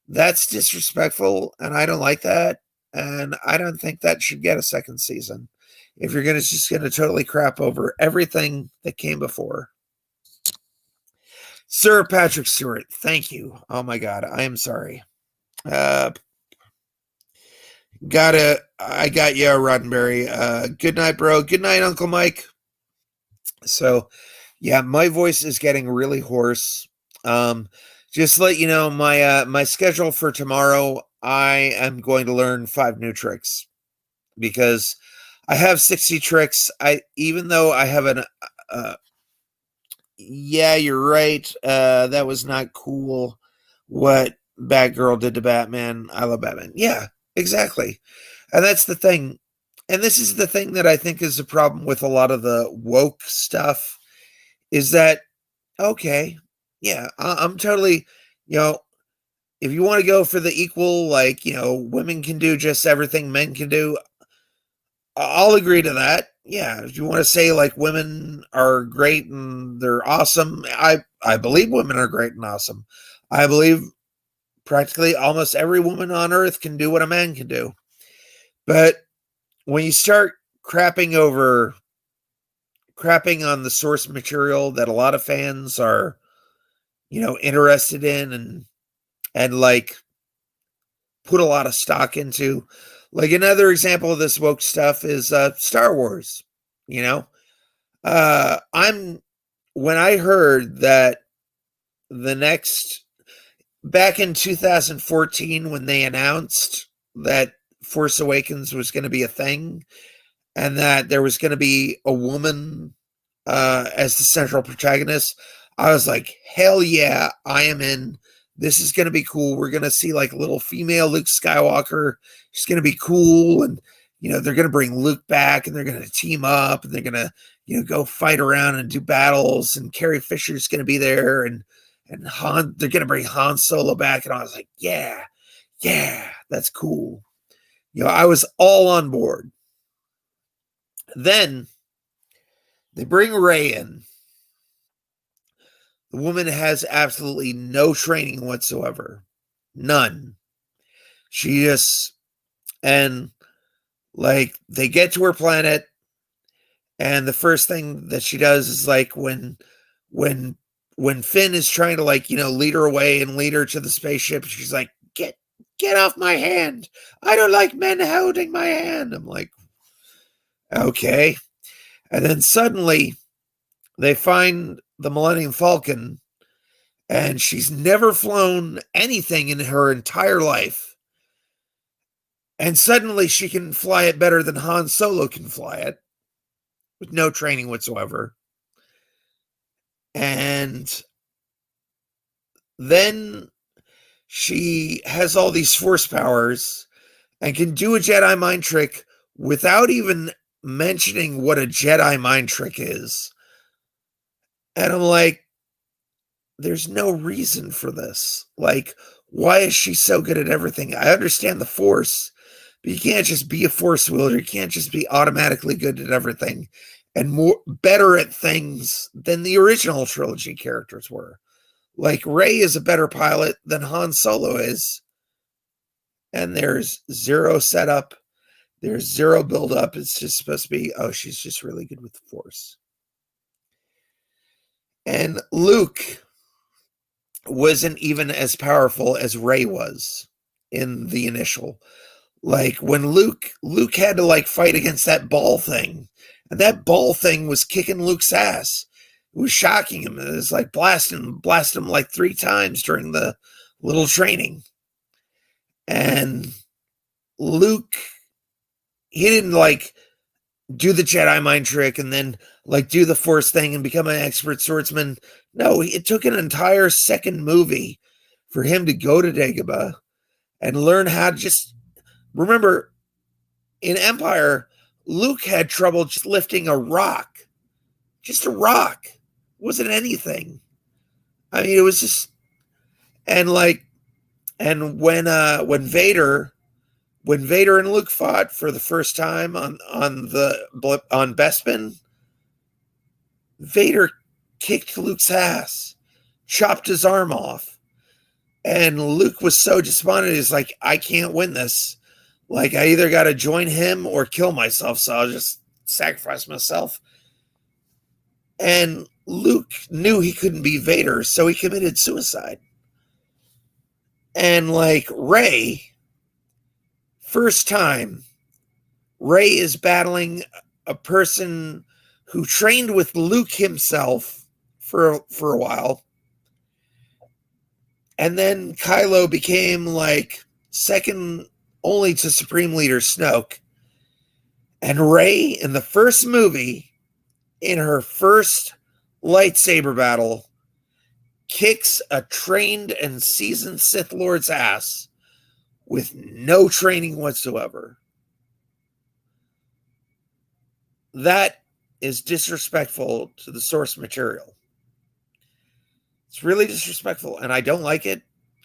that's disrespectful, and I don't like that, and I don't think that should get a second season if you're just going to totally crap over everything that came before. Sir Patrick Stewart, thank you. Oh my God, I am sorry. I got you, Roddenberry. Good night, bro. Good night, Uncle Mike. So, yeah, my voice is getting really hoarse. Just to let you know, my schedule for tomorrow, I am going to learn 5 new tricks, because I have 60 tricks. Even though I have yeah, you're right. That was not cool what Batgirl did to Batman. I love Batman. Yeah, exactly. And that's the thing. And this is the thing that I think is the problem with a lot of the woke stuff, is that, okay, yeah, I'm totally, if you want to go for the equal, like, women can do just everything men can do, I'll agree to that. Yeah, if you want to say like women are great and they're awesome, I believe women are great and awesome. I believe practically almost every woman on earth can do what a man can do. But when you start crapping on the source material that a lot of fans are, interested in and like put a lot of stock into, like another example of this woke stuff is Star Wars. When I heard that back in 2014, when they announced that Force Awakens was going to be a thing, and that there was going to be a woman as the central protagonist, I was like, hell yeah, I am in. This is going to be cool. We're going to see like a little female Luke Skywalker. She's going to be cool. And, they're going to bring Luke back and they're going to team up and they're going to, go fight around and do battles. And Carrie Fisher's going to be there. And they're going to bring Han Solo back. And I was like, yeah, that's cool. I was all on board. Then they bring Rey in. The woman has absolutely no training whatsoever. None. She just, and like they get to her planet, and the first thing that she does is like when Finn is trying to lead her away and lead her to the spaceship, she's like, get off my hand. I don't like men holding my hand. I'm like, okay. And then suddenly they find the Millennium Falcon, and she's never flown anything in her entire life. And suddenly she can fly it better than Han Solo can fly it with no training whatsoever. And then she has all these force powers and can do a Jedi mind trick without even mentioning what a Jedi mind trick is. And I'm like, there's no reason for this. Like, why is she so good at everything? I understand the Force, but you can't just be a Force wielder. You can't just be automatically good at everything and better at things than the original trilogy characters were. Like, Rey is a better pilot than Han Solo is. And there's zero setup. There's zero build-up. It's just supposed to be, oh, she's just really good with the Force. And Luke wasn't even as powerful as Rey was in the initial. Like, when Luke had to fight against that ball thing, and that ball thing was kicking Luke's ass. It was shocking him. It was like blast him 3 times during the little training. And Luke, he didn't do the Jedi mind trick and then do the Force thing and become an expert swordsman. No, it took an entire second movie for him to go to Dagobah and learn how to just remember. In Empire, Luke had trouble just lifting a rock. Just a rock. It wasn't anything. I mean, it was just, and when Vader and Luke fought for the first time on Bespin, Vader kicked Luke's ass, chopped his arm off, and Luke was so despondent. He's like, I can't win this. I either got to join him or kill myself, so I'll just sacrifice myself. And Luke knew he couldn't be Vader, so he committed suicide. And Rey, first time, Rey is battling a person who trained with Luke himself for a while. And then Kylo became second only to Supreme Leader Snoke. And Rey, in the first movie, in her first lightsaber battle, kicks a trained and seasoned Sith Lord's ass with no training whatsoever. That is disrespectful to the source material. It's really disrespectful, and I don't like it.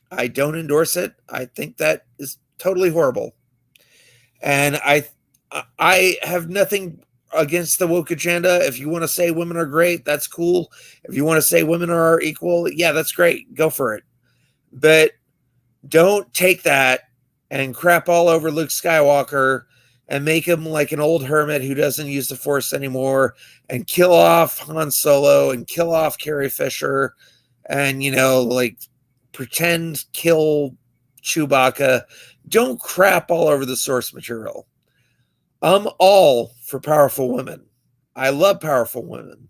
I don't endorse it. I think that is totally horrible. And I have nothing against the woke agenda. If you want to say women are great, that's cool. If you want to say women are equal, yeah, that's great. Go for it. But don't take that and crap all over Luke Skywalker and make him like an old hermit who doesn't use the Force anymore and kill off Han Solo and kill off Carrie Fisher and, pretend kill Chewbacca. Don't crap all over the source material. I'm all for powerful women. I love powerful women.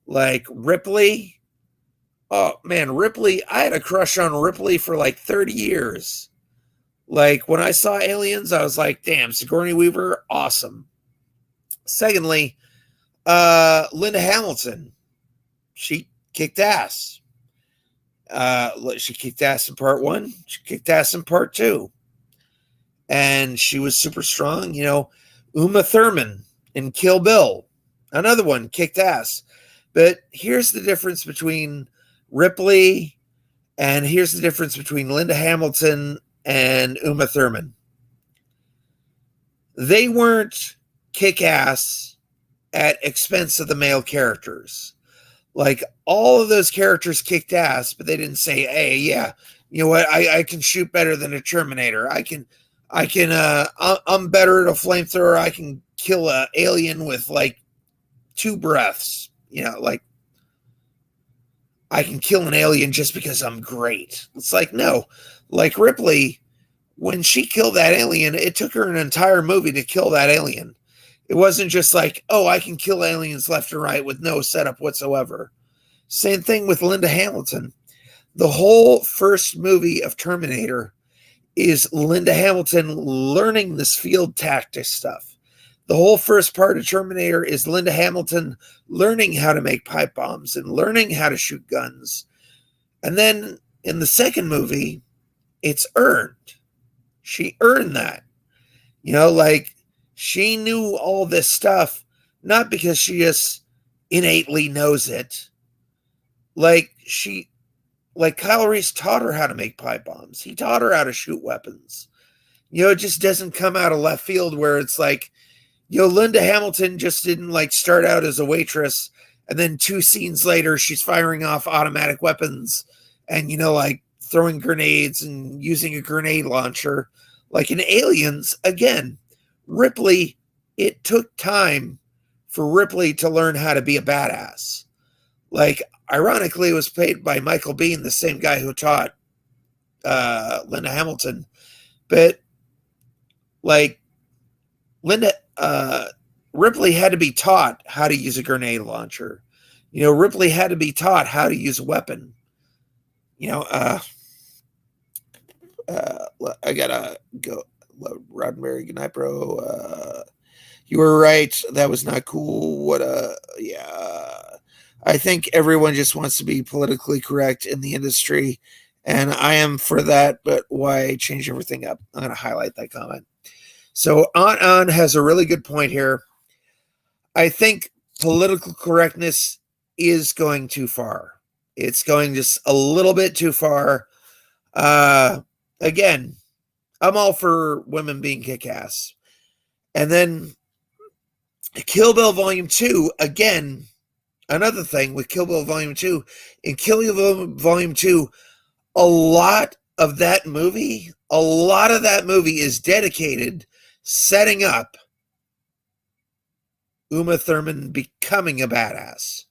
Like Ripley. Oh, man, Ripley. I had a crush on Ripley for 30 years. When I saw Aliens, I was like, damn, Sigourney Weaver, awesome. Secondly, Linda Hamilton. She kicked ass. She kicked ass in part 1. She kicked ass in part 2. And she was super strong. Uma Thurman in Kill Bill, another one, kicked ass. But here's the difference between Ripley, and here's the difference between Linda Hamilton and Uma Thurman. They weren't kick ass at expense of the male characters. Like, all of those characters kicked ass, but they didn't say, hey, yeah, you know what, I can shoot better than a Terminator. I'm better at a flamethrower. I can kill an alien with like 2 breaths. Like, I can kill an alien just because I'm great. It's like, no. Like Ripley, when she killed that alien, it took her an entire movie to kill that alien. It wasn't just like, oh, I can kill aliens left and right with no setup whatsoever. Same thing with Linda Hamilton. The whole first movie of Terminator is Linda Hamilton learning this field tactics stuff. The whole first part of Terminator is Linda Hamilton learning how to make pipe bombs and learning how to shoot guns. And then in the second movie, it's earned. She earned that. Like, she knew all this stuff, not because she just innately knows it. Like, Kyle Reese taught her how to make pipe bombs. He taught her how to shoot weapons. It just doesn't come out of left field where it's like, Linda Hamilton just didn't like start out as a waitress, and then 2 scenes later, she's firing off automatic weapons and, like throwing grenades and using a grenade launcher. Like in Aliens, again, Ripley, it took time for Ripley to learn how to be a badass. Like, ironically, it was played by Michael Biehn, the same guy who taught Linda Hamilton. But like, Ripley had to be taught how to use a grenade launcher. Ripley had to be taught how to use a weapon. I gotta go. Roddenberry, good night, bro. You were right. That was not cool. Yeah. I think everyone just wants to be politically correct in the industry, and I am for that, but why change everything up? I'm going to highlight that comment. So On has a really good point here. I think political correctness is going too far. It's going just a little bit too far. Again, I'm all for women being kick-ass. And then Kill Bill Volume 2, again, another thing with Kill Bill Volume 2. In Kill Bill Volume 2, a lot of that movie is dedicated setting up Uma Thurman becoming a badass.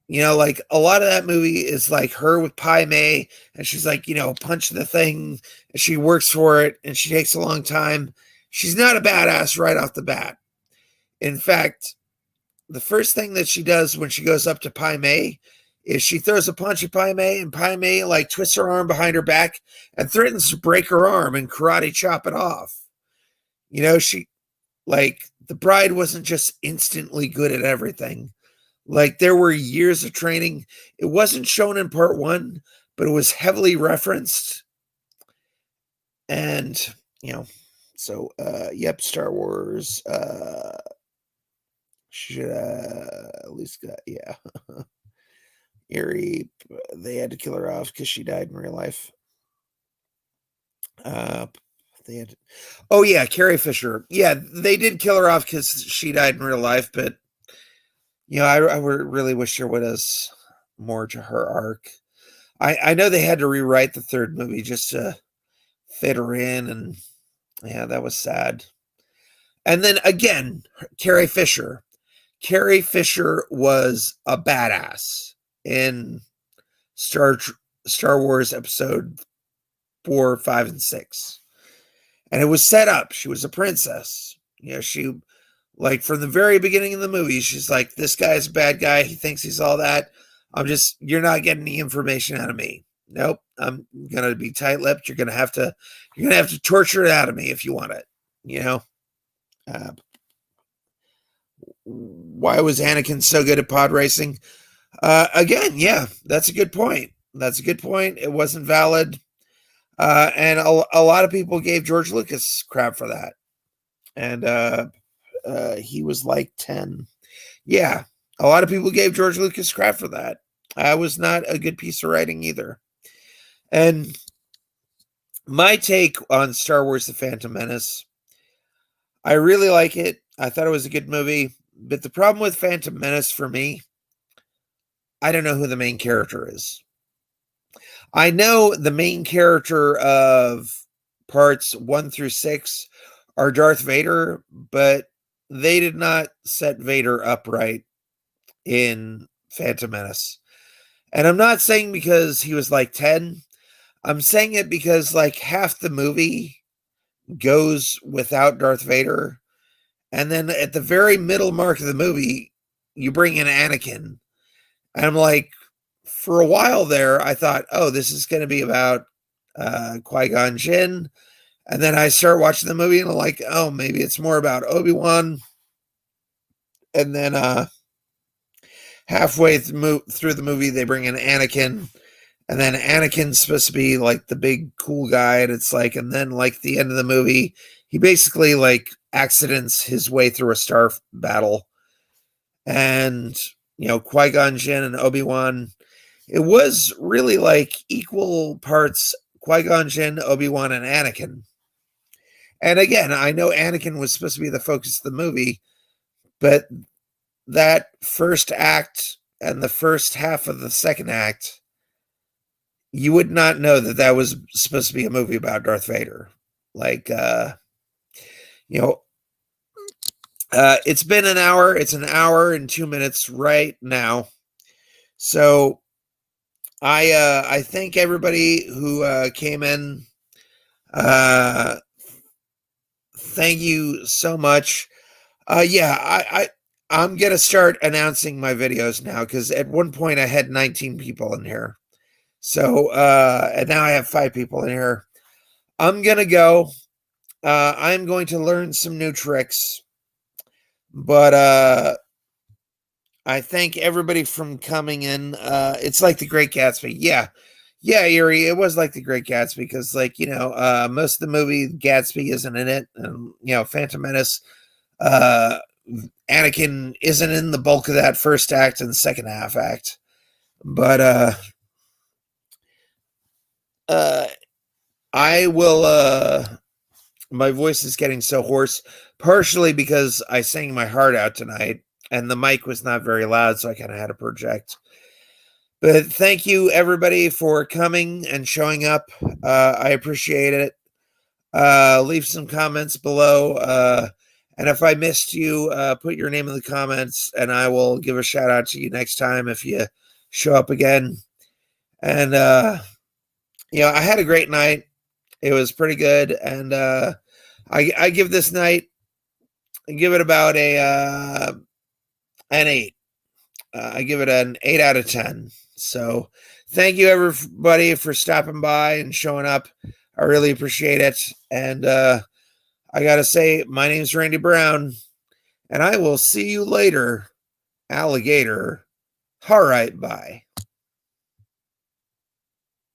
Like, a lot of that movie is like her with Pai Mei, and she's like, punch the thing, and she works for it, and she takes a long time. She's not a badass right off the bat. In fact, the first thing that she does when she goes up to Pai Mei is she throws a punch at Pai Mei, and Pai Mei like twists her arm behind her back and threatens to break her arm and karate chop it off. She, like, the bride wasn't just instantly good at everything. Like, there were years of training. It wasn't shown in part 1, but it was heavily referenced. And, so, yep, Star Wars, should at least got, yeah. Erie, they had to kill her off because she died in real life. Oh yeah, Carrie Fisher. Yeah, they did kill her off because she died in real life, but I really wish there was more to her arc. I know they had to rewrite the third movie just to fit her in, and yeah, that was sad. And then again, Carrie Fisher. Carrie Fisher was a badass in Star Wars Episode 4, 5, and 6. And it was set up. She was a princess. She, like, from the very beginning of the movie, she's like, this guy's a bad guy. He thinks he's all that. You're not getting any information out of me. Nope. I'm going to be tight-lipped. You're going to have to torture it out of me if you want it. Why was Anakin so good at pod racing? Again, yeah, that's a good point. That's a good point. It wasn't valid. And a lot of people gave George Lucas crap for that. And he was like 10. Yeah, a lot of people gave George Lucas crap for that. That was not a good piece of writing either. And my take on Star Wars The Phantom Menace, I really like it. I thought it was a good movie. But the problem with Phantom Menace for me, I don't know who the main character is. I know the main character of parts 1 through 6 are Darth Vader, but they did not set Vader upright in Phantom Menace. And I'm not saying because he was like 10. I'm saying it because like half the movie goes without Darth Vader. And then at the very middle mark of the movie, you bring in Anakin. And I'm like, for a while there, I thought, oh, this is going to be about Qui-Gon Jinn. And then I start watching the movie and I'm like, oh, maybe it's more about Obi-Wan. And then halfway through the movie, they bring in Anakin. And then Anakin's supposed to be like the big cool guy. And it's like, and then like the end of the movie, he basically like accidents his way through a star battle. And, you know, Qui-Gon Jinn and Obi-Wan, it was really like equal parts Qui-Gon Jinn, Obi-Wan, and Anakin. And again, I know Anakin was supposed to be the focus of the movie, but that first act and the first half of the second act, you would not know that that was supposed to be a movie about Darth Vader. Like, you know, it's been an hour. It's an hour and 2 minutes right now. So I thank everybody who came in. Thank you so much. I'm gonna start announcing my videos now because at one point I had 19 people in here. So and now I have 5 people in here. I'm gonna go. I'm going to learn some new tricks. But I thank everybody from coming in. It's like the Great Gatsby. Yeah, Erie. It was like the Great Gatsby because, like, you know, most of the movie Gatsby isn't in it, and you know, Phantom Menace, Anakin isn't in the bulk of that first act and second half act. But I will. My voice is getting so hoarse, partially because I sang my heart out tonight. And the mic was not very loud, so I kind of had to project. But thank you, everybody, for coming and showing up. I appreciate it. Leave some comments below. And if I missed you, put your name in the comments, and I will give a shout out to you next time if you show up again. And, you know, I had a great night. It was pretty good. And I give this night, I give it about an 8. I give it an 8 out of 10. So thank you, everybody, for stopping by and showing up. I really appreciate it. And I got to say, my name's Randy Brown, and I will see you later, alligator. All right, bye.